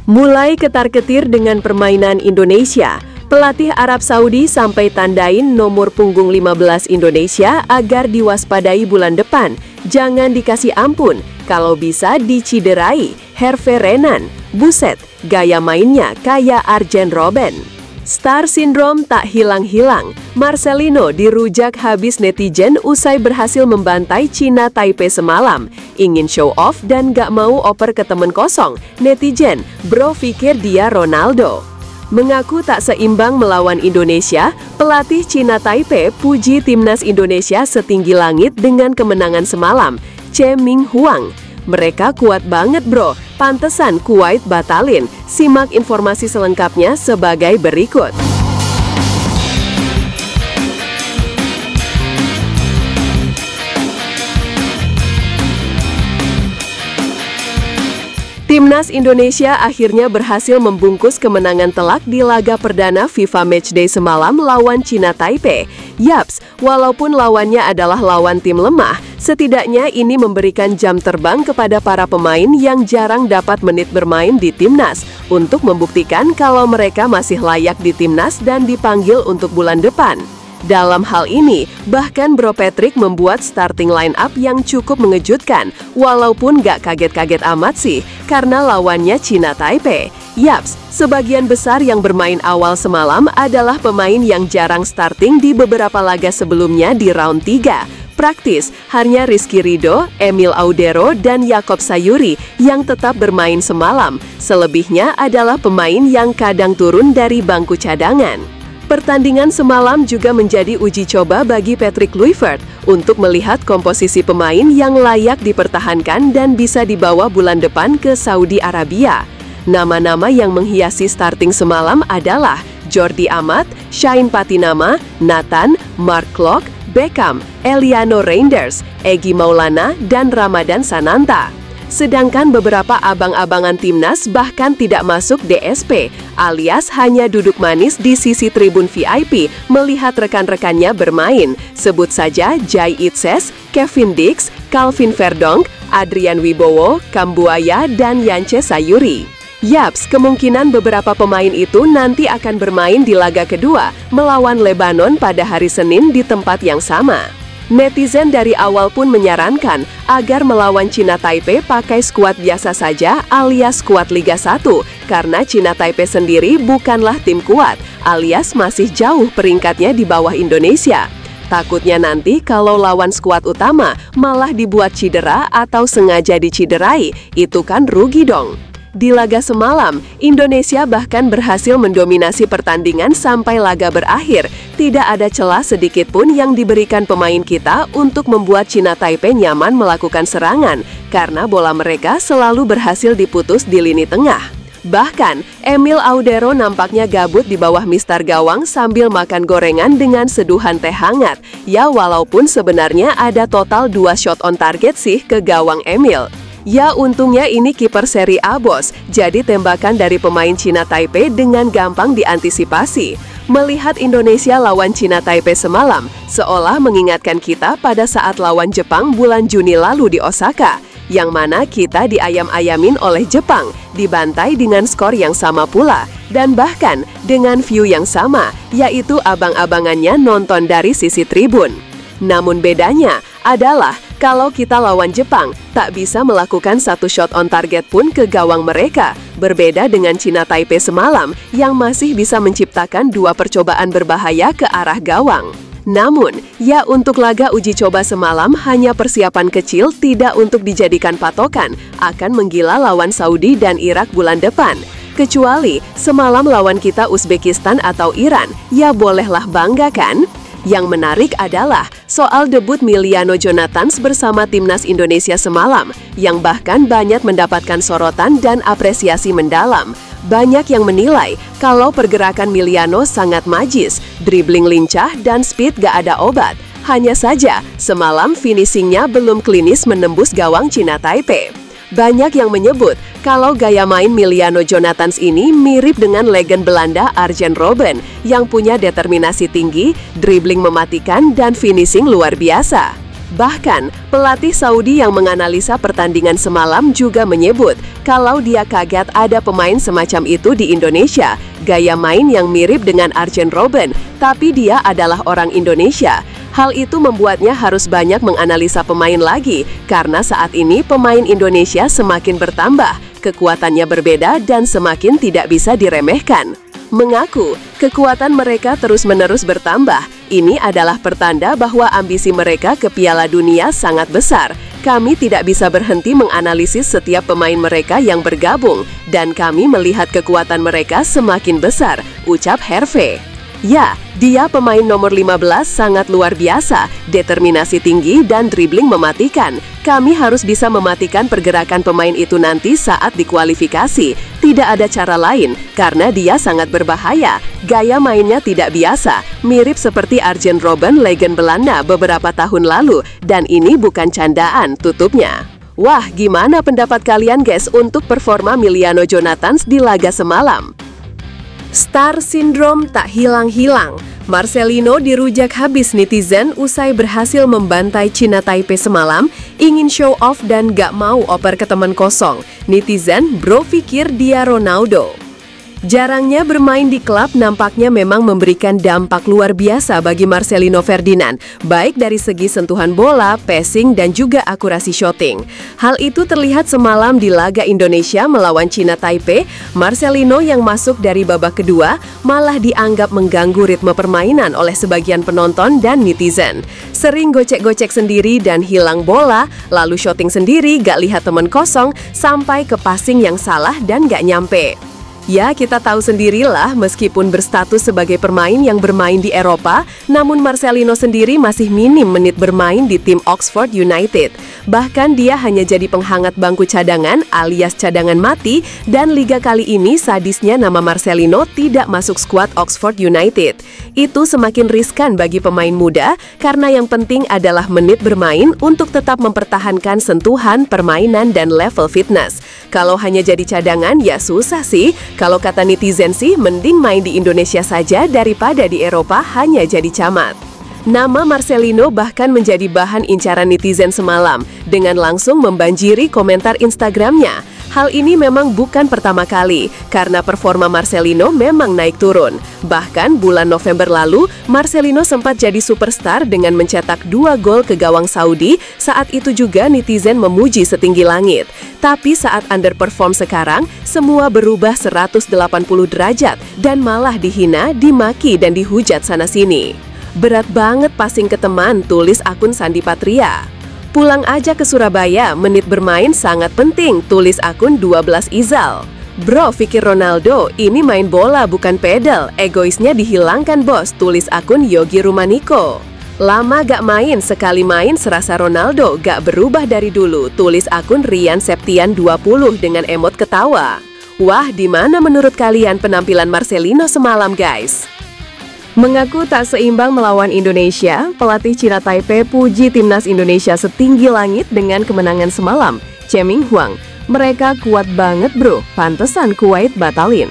Mulai ketar-ketir dengan permainan Indonesia, pelatih Arab Saudi sampai tandain nomor punggung 15 Indonesia agar diwaspadai bulan depan. Jangan dikasih ampun, kalau bisa diciderai. Herve Renan, buset, gaya mainnya kayak Arjen Robben. Star Syndrome tak hilang-hilang. Marcelino dirujak habis netizen usai berhasil membantai Cina Taipei semalam. Ingin show off dan gak mau oper ke temen kosong. Netizen, bro pikir dia Ronaldo. Mengaku tak seimbang melawan Indonesia, pelatih Cina Taipei puji timnas Indonesia setinggi langit dengan kemenangan semalam. Che Ming Huang, mereka kuat banget bro, pantesan Kuwait batalin. Simak informasi selengkapnya sebagai berikut. Timnas Indonesia akhirnya berhasil membungkus kemenangan telak di laga perdana FIFA Matchday semalam lawan Cina Taipei. Yaps, walaupun lawannya adalah lawan tim lemah, setidaknya ini memberikan jam terbang kepada para pemain yang jarang dapat menit bermain di timnas untuk membuktikan kalau mereka masih layak di timnas dan dipanggil untuk bulan depan. Dalam hal ini, bahkan Bro Patrick membuat starting line up yang cukup mengejutkan, walaupun gak kaget-kaget amat sih, karena lawannya Cina Taipei. Yaps, sebagian besar yang bermain awal semalam adalah pemain yang jarang starting di beberapa laga sebelumnya di round 3. Praktis, hanya Rizky Ridho, Emil Audero, dan Yakob Sayuri yang tetap bermain semalam. Selebihnya adalah pemain yang kadang turun dari bangku cadangan. Pertandingan semalam juga menjadi uji coba bagi Patrick Kluivert untuk melihat komposisi pemain yang layak dipertahankan dan bisa dibawa bulan depan ke Saudi Arabia. Nama-nama yang menghiasi starting semalam adalah Jordi Amat, Shane Patinama, Nathan, Mark Klok, Beckham, Eliano Reinders, Egy Maulana, dan Ramadan Sananta. Sedangkan beberapa abang-abangan timnas bahkan tidak masuk DSP, alias hanya duduk manis di sisi tribun VIP melihat rekan-rekannya bermain. Sebut saja Jai Itses, Kevin Dix, Calvin Verdonk, Adrian Wibowo, Kambuaya, dan Yance Sayuri. Yaps, kemungkinan beberapa pemain itu nanti akan bermain di laga kedua melawan Lebanon pada hari Senin di tempat yang sama. Netizen dari awal pun menyarankan agar melawan Cina Taipei pakai skuad biasa saja alias skuad Liga 1 karena Cina Taipei sendiri bukanlah tim kuat alias masih jauh peringkatnya di bawah Indonesia. Takutnya nanti kalau lawan skuad utama malah dibuat cedera atau sengaja diciderai, itu kan rugi dong. Di laga semalam, Indonesia bahkan berhasil mendominasi pertandingan sampai laga berakhir. Tidak ada celah sedikit pun yang diberikan pemain kita untuk membuat Cina Taipei nyaman melakukan serangan, karena bola mereka selalu berhasil diputus di lini tengah. Bahkan, Emil Audero nampaknya gabut di bawah mistar gawang sambil makan gorengan dengan seduhan teh hangat. Ya walaupun sebenarnya ada total 2 shot on target sih ke gawang Emil. Ya untungnya ini kiper Serie A bos, jadi tembakan dari pemain Cina Taipei dengan gampang diantisipasi. Melihat Indonesia lawan Cina Taipei semalam, seolah mengingatkan kita pada saat lawan Jepang bulan Juni lalu di Osaka, yang mana kita diayam-ayamin oleh Jepang, dibantai dengan skor yang sama pula, dan bahkan dengan view yang sama, yaitu abang-abangannya nonton dari sisi tribun. Namun bedanya adalah kalau kita lawan Jepang, tak bisa melakukan 1 shot on target pun ke gawang mereka. Berbeda dengan Cina Taipei semalam yang masih bisa menciptakan 2 percobaan berbahaya ke arah gawang. Namun, ya untuk laga uji coba semalam hanya persiapan kecil tidak untuk dijadikan patokan akan menggila lawan Saudi dan Irak bulan depan. Kecuali semalam lawan kita Uzbekistan atau Iran, ya bolehlah bangga kan? Yang menarik adalah soal debut Miliano Jonathans bersama timnas Indonesia semalam, yang bahkan banyak mendapatkan sorotan dan apresiasi mendalam. Banyak yang menilai kalau pergerakan Miliano sangat magis, dribbling lincah dan speed gak ada obat. Hanya saja, semalam finishingnya belum klinis menembus gawang Cina Taipei. Banyak yang menyebut kalau gaya main Miliano Jonathans ini mirip dengan legend Belanda Arjen Robben yang punya determinasi tinggi, dribbling mematikan, dan finishing luar biasa. Bahkan, pelatih Saudi yang menganalisa pertandingan semalam juga menyebut kalau dia kaget ada pemain semacam itu di Indonesia. Gaya main yang mirip dengan Arjen Robben, tapi dia adalah orang Indonesia. Hal itu membuatnya harus banyak menganalisa pemain lagi, karena saat ini pemain Indonesia semakin bertambah, kekuatannya berbeda dan semakin tidak bisa diremehkan. Mengaku kekuatan mereka terus-menerus bertambah. Ini adalah pertanda bahwa ambisi mereka ke Piala Dunia sangat besar. Kami tidak bisa berhenti menganalisis setiap pemain mereka yang bergabung, dan kami melihat kekuatan mereka semakin besar, ucap Herve. Ya, dia pemain nomor 15 sangat luar biasa, determinasi tinggi dan dribbling mematikan. Kami harus bisa mematikan pergerakan pemain itu nanti saat dikualifikasi. Tidak ada cara lain, karena dia sangat berbahaya. Gaya mainnya tidak biasa, mirip seperti Arjen Robben legend Belanda beberapa tahun lalu, dan ini bukan candaan, tutupnya. Wah, gimana pendapat kalian guys untuk performa Emiliano Jonathans di laga semalam? Star Syndrome tak hilang-hilang. Marcelino dirujak habis netizen usai berhasil membantai Cina Taipei semalam, ingin show off dan gak mau oper ke teman kosong. Netizen bro pikir dia Ronaldo. Jarangnya bermain di klub nampaknya memang memberikan dampak luar biasa bagi Marcelino Ferdinand, baik dari segi sentuhan bola, passing, dan juga akurasi shooting. Hal itu terlihat semalam di laga Indonesia melawan Cina Taipei. Marcelino yang masuk dari babak kedua malah dianggap mengganggu ritme permainan oleh sebagian penonton dan netizen. Sering gocek-gocek sendiri dan hilang bola, lalu shooting sendiri gak lihat teman kosong, sampai ke passing yang salah dan gak nyampe. Ya, kita tahu sendirilah, meskipun berstatus sebagai pemain yang bermain di Eropa, namun Marcelino sendiri masih minim menit bermain di tim Oxford United. Bahkan dia hanya jadi penghangat bangku cadangan alias cadangan mati, dan liga kali ini sadisnya nama Marcelino tidak masuk skuad Oxford United. Itu semakin riskan bagi pemain muda, karena yang penting adalah menit bermain untuk tetap mempertahankan sentuhan, permainan, dan level fitness. Kalau hanya jadi cadangan, ya susah sih. Kalau kata netizen sih, mending main di Indonesia saja daripada di Eropa hanya jadi camat. Nama Marcelino bahkan menjadi bahan incaran netizen semalam, dengan langsung membanjiri komentar Instagramnya. Hal ini memang bukan pertama kali, karena performa Marcelino memang naik turun. Bahkan bulan November lalu, Marcelino sempat jadi superstar dengan mencetak 2 gol ke gawang Saudi, saat itu juga netizen memuji setinggi langit. Tapi saat underperform sekarang, semua berubah 180 derajat, dan malah dihina, dimaki, dan dihujat sana-sini. Berat banget passing ke teman, tulis akun Sandi Patria. Pulang aja ke Surabaya, menit bermain sangat penting, tulis akun 12 Izal. Bro, pikir Ronaldo, ini main bola bukan pedal, egoisnya dihilangkan bos, tulis akun Yogi Rumaniko. Lama gak main, sekali main serasa Ronaldo, gak berubah dari dulu, tulis akun Rian Septian 20 dengan emot ketawa. Wah, di mana menurut kalian penampilan Marcelino semalam guys? Mengaku tak seimbang melawan Indonesia, pelatih Cina Taipei puji timnas Indonesia setinggi langit dengan kemenangan semalam. Cheming Huang, mereka kuat banget bro, pantesan Kuwait batalin.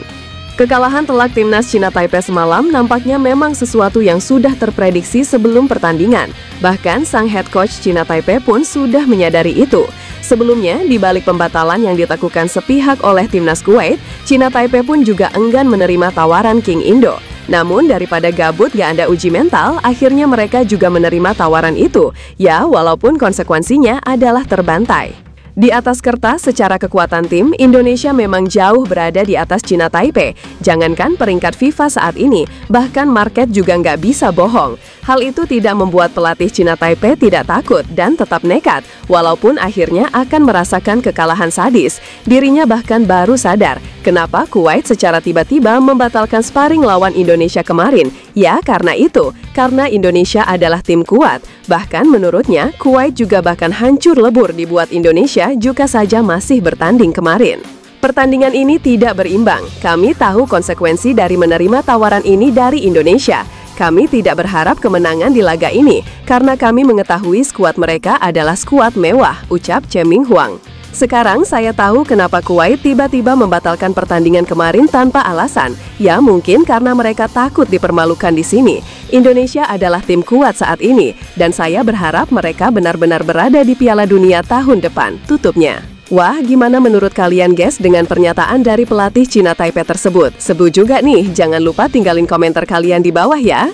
Kekalahan telak timnas Cina Taipei semalam nampaknya memang sesuatu yang sudah terprediksi sebelum pertandingan. Bahkan sang head coach Cina Taipei pun sudah menyadari itu. Sebelumnya, di balik pembatalan yang dilakukan sepihak oleh timnas Kuwait, Cina Taipei pun juga enggan menerima tawaran King Indo. Namun daripada gabut gak ada uji mental, akhirnya mereka juga menerima tawaran itu. Ya, walaupun konsekuensinya adalah terbantai. Di atas kertas, secara kekuatan tim, Indonesia memang jauh berada di atas Cina Taipei. Jangankan peringkat FIFA saat ini, bahkan market juga nggak bisa bohong. Hal itu tidak membuat pelatih Cina Taipei tidak takut dan tetap nekat, walaupun akhirnya akan merasakan kekalahan sadis. Dirinya bahkan baru sadar, kenapa Kuwait secara tiba-tiba membatalkan sparring lawan Indonesia kemarin. Ya, karena itu. Karena Indonesia adalah tim kuat. Bahkan menurutnya, Kuwait juga bahkan hancur lebur dibuat Indonesia jika saja masih bertanding kemarin. Pertandingan ini tidak berimbang. Kami tahu konsekuensi dari menerima tawaran ini dari Indonesia. Kami tidak berharap kemenangan di laga ini, karena kami mengetahui skuad mereka adalah skuad mewah, ucap Cheming Huang. Sekarang saya tahu kenapa Kuwait tiba-tiba membatalkan pertandingan kemarin tanpa alasan. Ya mungkin karena mereka takut dipermalukan di sini. Indonesia adalah tim kuat saat ini, dan saya berharap mereka benar-benar berada di Piala Dunia tahun depan, tutupnya. Wah, gimana menurut kalian guys dengan pernyataan dari pelatih Cina Taipei tersebut? Sebu juga nih, jangan lupa tinggalin komentar kalian di bawah ya.